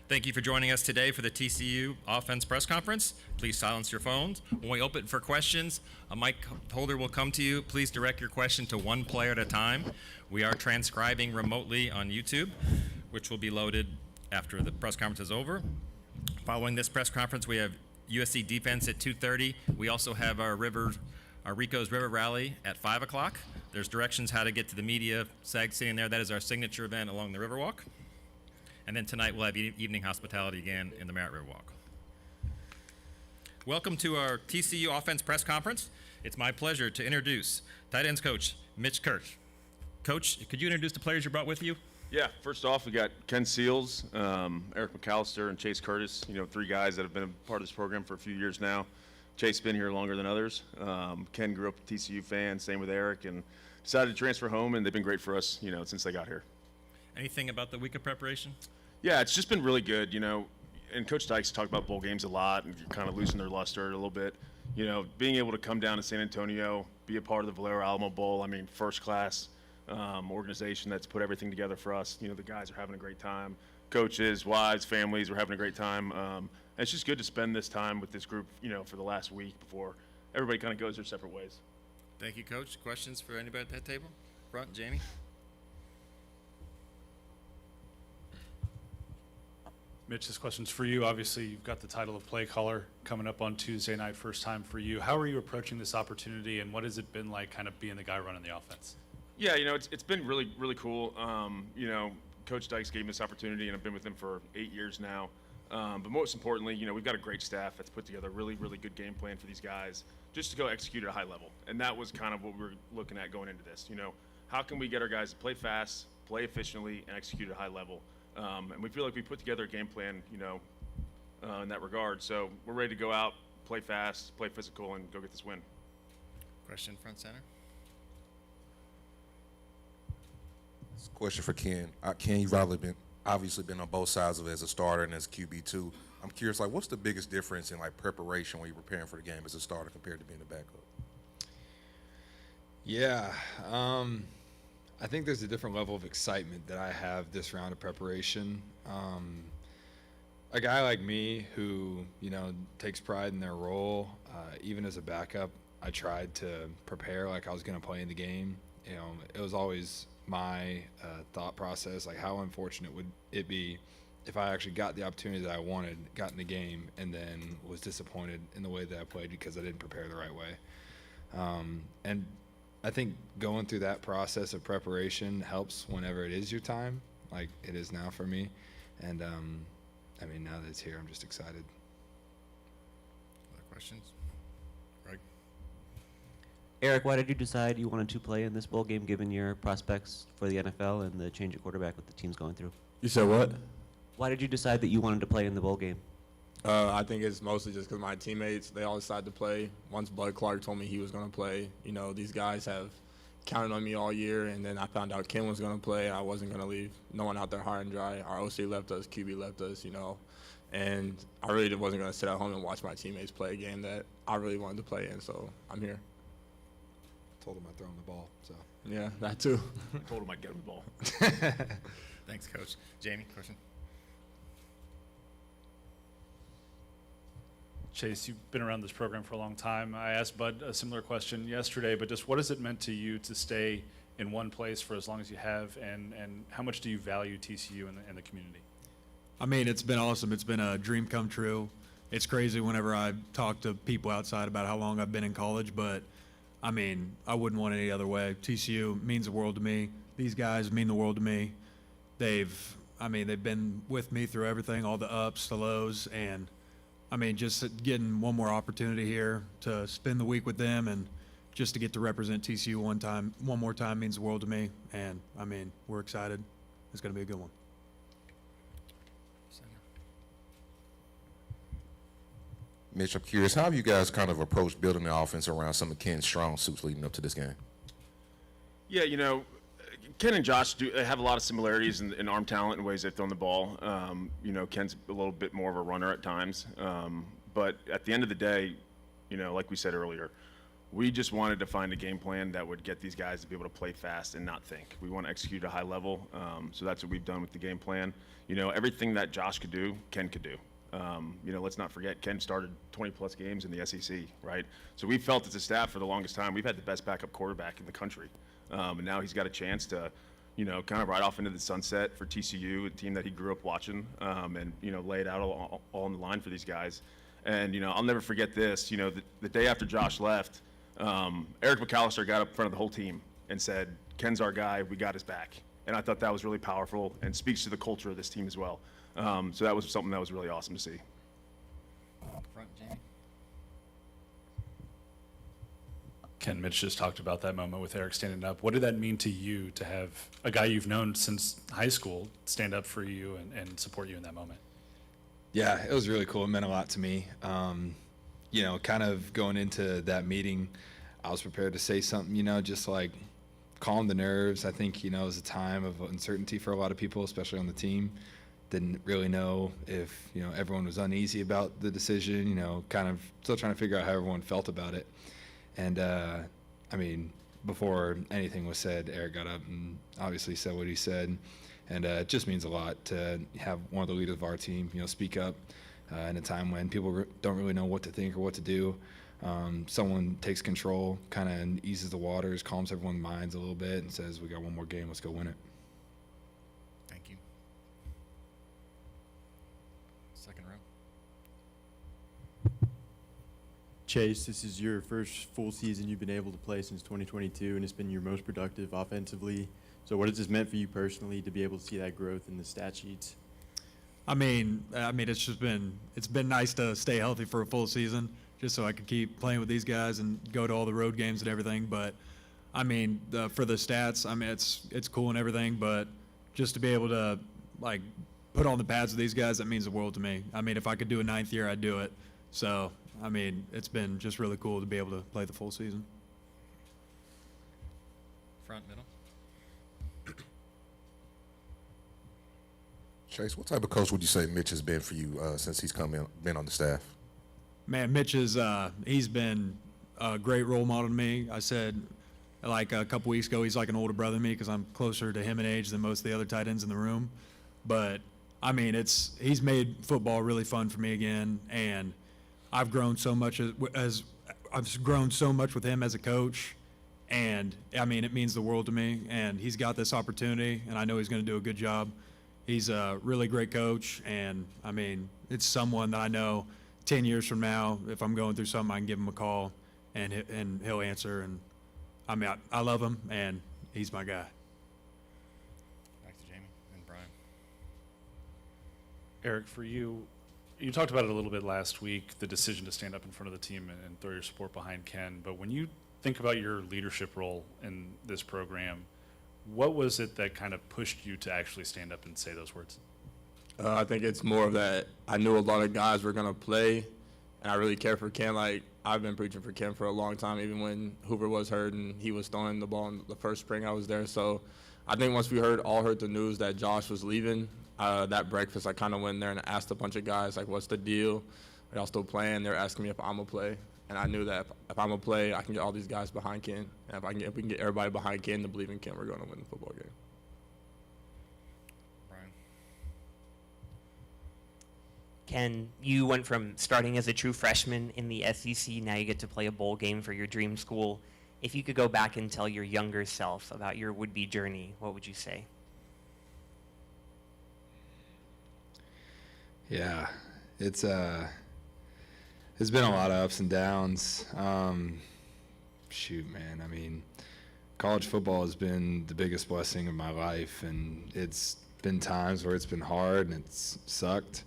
Thank you for joining us today for the TCU Offense Press Conference. Please silence your phones. When we open for questions, a mic holder will come to you. Please direct your question to one player at a time. We are transcribing remotely on YouTube, which will be loaded after the press conference is over. Following this press conference, we have USC defense at 2:30. We also have our Rico's River Rally at 5 o'clock. There's directions how to get to the media sag sitting there. That is our signature event along the Riverwalk. And then tonight we'll have evening hospitality again in the Merritt Riverwalk. Welcome to our TCU Offense Press Conference. It's my pleasure to introduce tight ends coach Mitch Kirsch. Coach, could you introduce the players you brought with you? Yeah, first off, we got Ken Seals, Eric McAlister, and Chase Curtis. You know, three guys that have been a part of this program for a few years now. Chase has been here longer than others. Ken grew up a TCU fan, same with Eric, and decided to transfer home, and they've been great for us, you know, since they got here. Anything about the week of preparation? Yeah, it's just been really good, you know, and Coach Dykes talked about bowl games a lot, and you're kind of losing their luster a little bit. You know, being able to come down to San Antonio, be a part of the Valero Alamo Bowl, I mean, first-class organization that's put everything together for us. You know, the guys are having a great time. Coaches, wives, families, we're having a great time. And it's just good to spend this time with this group, you know, for the last week before everybody kind of goes their separate ways. Thank you, Coach. Questions for anybody at that table? Front, Jamie? Mitch, this question's for you. Obviously, you've got the title of play caller coming up on Tuesday night, first time for you. How are you approaching this opportunity, and what has it been like kind of being the guy running the offense? Yeah, you know, it's been really, really cool. You know, Coach Dykes gave me this opportunity, and I've been with him for 8 years now. But most importantly, you know, we've got a great staff that's put together a really, really good game plan for these guys just to go execute at a high level. And that was kind of what we were looking at going into this. You know, how can we get our guys to play fast, play efficiently, and execute at a high level? And we feel like we put together a game plan, you know, in that regard. So we're ready to go out, play fast, play physical, and go get this win. Question, front center. This is a question for Ken. Ken, you've obviously been on both sides of it as a starter and as QB2. I'm curious, like, what's the biggest difference in, like, preparation when you're preparing for the game as a starter compared to being a backup? Yeah, I think there's a different level of excitement that I have this round of preparation. A guy like me who, you know, takes pride in their role, even as a backup, I tried to prepare like I was going to play in the game. You know, it was always my thought process, like how unfortunate would it be if I actually got the opportunity that I wanted, got in the game, and then was disappointed in the way that I played because I didn't prepare the right way. And I think going through that process of preparation helps whenever it is your time, like it is now for me. And I mean, now that it's here, I'm just excited. Other questions? Greg? Eric, why did you decide you wanted to play in this bowl game given your prospects for the NFL and the change at quarterback with the team's going through? You said what? Why did you decide that you wanted to play in the bowl game? I think it's mostly just because my teammates, they all decided to play. Once Bud Clark told me he was going to play, you know, these guys have counted on me all year, and then I found out Ken was going to play. I wasn't going to leave no one out there high and dry. Our OC left us, QB left us, you know, and I really wasn't going to sit at home and watch my teammates play a game that I really wanted to play in, so I'm here. Told him I'd throw him the ball, so. Yeah, that too. I told him I'd get him the ball. Thanks, Coach. Jamie, question? Chase, you've been around this program for a long time. I asked Bud a similar question yesterday, but just what has it meant to you to stay in one place for as long as you have, and how much do you value TCU and the community? I mean, it's been awesome. It's been a dream come true. It's crazy whenever I talk to people outside about how long I've been in college, but I mean, I wouldn't want it any other way. TCU means the world to me. These guys mean the world to me. They've been with me through everything, all the ups, the lows, and I mean, just getting one more opportunity here to spend the week with them and just to get to represent TCU one more time means the world to me. And I mean, we're excited. It's going to be a good one. Mitch, I'm curious, how have you guys kind of approached building the offense around some of Ken's strong suits leading up to this game? Yeah, you know, Ken and Josh have a lot of similarities in arm talent and ways they've thrown the ball. You know, Ken's a little bit more of a runner at times. But at the end of the day, you know, like we said earlier, we just wanted to find a game plan that would get these guys to be able to play fast and not think. We want to execute at a high level, so that's what we've done with the game plan. You know, everything that Josh could do, Ken could do. You know, let's not forget, Ken started 20-plus games in the SEC, right? So we felt as a staff for the longest time, we've had the best backup quarterback in the country. And now he's got a chance to, you know, kind of ride off into the sunset for TCU, a team that he grew up watching, and, you know, lay it out all on the line for these guys. And, you know, I'll never forget this. You know, the day after Josh left, Eric McAlister got up in front of the whole team and said, Ken's our guy, we got his back. And I thought that was really powerful and speaks to the culture of this team as well. So that was something that was really awesome to see. Front, Jamie. Ken, Mitch just talked about that moment with Eric standing up. What did that mean to you to have a guy you've known since high school stand up for you and support you in that moment? Yeah, it was really cool. It meant a lot to me. You know, kind of going into that meeting, I was prepared to say something, you know, just like calm the nerves. I think, you know, it was a time of uncertainty for a lot of people, especially on the team. Didn't really know if, you know, everyone was uneasy about the decision, you know, kind of still trying to figure out how everyone felt about it. And, I mean, before anything was said, Eric got up and obviously said what he said. And it just means a lot to have one of the leaders of our team, you know, speak up in a time when people don't really know what to think or what to do. Someone takes control, kind of eases the waters, calms everyone's minds a little bit, and says, we got one more game, let's go win it. Thank you. Second row. Chase, this is your first full season you've been able to play since 2022, and it's been your most productive offensively. So what has this meant for you personally to be able to see that growth in the stat sheets? I mean, it's been nice to stay healthy for a full season, just so I could keep playing with these guys and go to all the road games and everything. But I mean, for the stats, I mean, it's cool and everything, but just to be able to like put on the pads with these guys, that means the world to me. I mean, if I could do a 9th year, I'd do it. So I mean, it's been just really cool to be able to play the full season. Front, middle. Chase, what type of coach would you say Mitch has been for you since he's been on the staff? Man, Mitch is he's been a great role model to me. I said like a couple weeks ago, he's like an older brother to me because I'm closer to him in age than most of the other tight ends in the room. But I mean, he's made football really fun for me again, and I've grown so much as I've grown so much with him as a coach, and I mean, it means the world to me. And he's got this opportunity, and I know he's going to do a good job. He's a really great coach, and I mean, it's someone that I know 10 years from now, if I'm going through something, I can give him a call, and he'll answer. And I mean, I love him, and he's my guy. Back to Jamie and Brian. Eric, for you, you talked about it a little bit last week, the decision to stand up in front of the team and throw your support behind Ken. But when you think about your leadership role in this program, what was it that kind of pushed you to actually stand up and say those words? I think it's more of that I knew a lot of guys were going to play, and I really care for Ken. Like, I've been preaching for Ken for a long time, even when Hoover was hurt and he was throwing the ball in the first spring I was there. So I think once we all heard the news that Josh was leaving, that breakfast, I kind of went in there and asked a bunch of guys, like, what's the deal? Are y'all still playing? They're asking me if I'm going to play. And I knew that if I'm going to play, I can get all these guys behind Ken. And if we can get everybody behind Ken to believe in Ken, we're going to win the football game. Brian. Ken, you went from starting as a true freshman in the SEC, now you get to play a bowl game for your dream school. If you could go back and tell your younger self about your would-be journey, what would you say? Yeah, it's been a lot of ups and downs. Shoot, man, I mean, college football has been the biggest blessing of my life, and it's been times where it's been hard and it's sucked.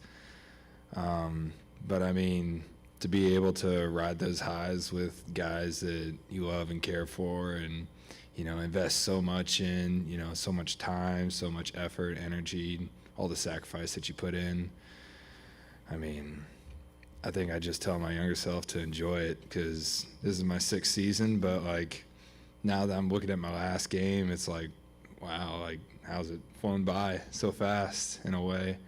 But I mean, to be able to ride those highs with guys that you love and care for, and you know, invest so much in, you know, so much time, so much effort, energy, all the sacrifice that you put in. I mean, I think I just tell my younger self to enjoy it, because this is my 6th season, but like now that I'm looking at my last game, it's like, wow, like how's it flown by so fast in a way.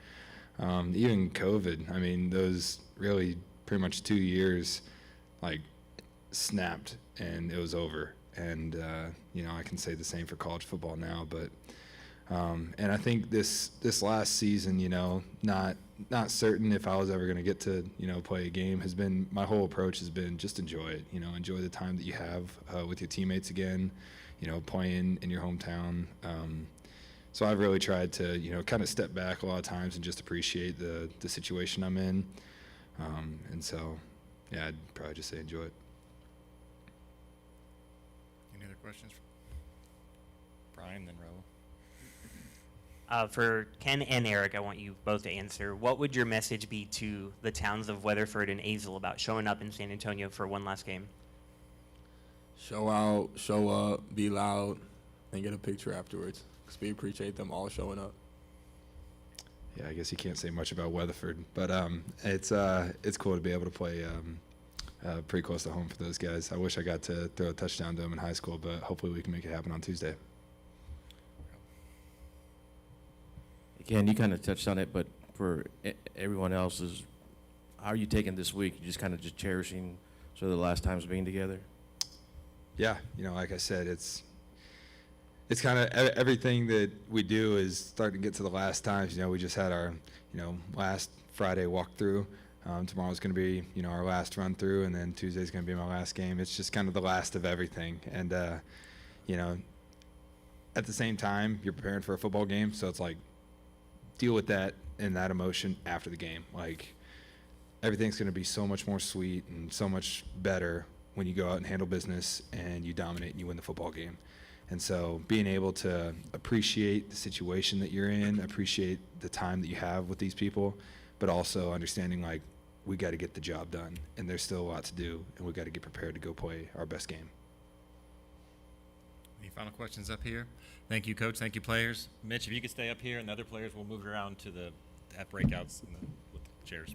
Even COVID, I mean, those really pretty much 2 years, like snapped and it was over. And I can say the same for college football now, but and I think this last season, not certain if I was ever going to get to play a game, has been my whole approach has been just enjoy it. Enjoy the time that you have with your teammates again. Playing in your hometown. So I've really tried to kind of step back a lot of times and just appreciate the situation I'm in. And so yeah, I'd probably just say enjoy it. Any other questions? Brian, then Raul. For Ken and Eric, I want you both to answer. What would your message be to the towns of Weatherford and Azle about showing up in San Antonio for one last game? Show out, show up, be loud, and get a picture afterwards. Because we appreciate them all showing up. Yeah, I guess you can't say much about Weatherford, but it's cool to be able to play pretty close to home for those guys. I wish I got to throw a touchdown to them in high school, but hopefully we can make it happen on Tuesday. Again, you kind of touched on it, but for everyone else, how are you taking this week? You just kind of just cherishing sort of the last times being together? Yeah, like I said, it's kind of everything that we do is starting to get to the last times. We just had our, last Friday walkthrough. Tomorrow's going to be, our last run through, and then Tuesday's going to be my last game. It's just kind of the last of everything. And, at the same time, you're preparing for a football game, so it's like, deal with that and that emotion after the game. Like, everything's going to be so much more sweet and so much better when you go out and handle business and you dominate and you win the football game. And so being able to appreciate the situation that you're in, appreciate the time that you have with these people, but also understanding, like, we got to get the job done and there's still a lot to do and we got to get prepared to go play our best game. Any final questions up here? Thank you, Coach. Thank you, players. Mitch, if you could stay up here, and the other players will move around to the breakouts with the chairs.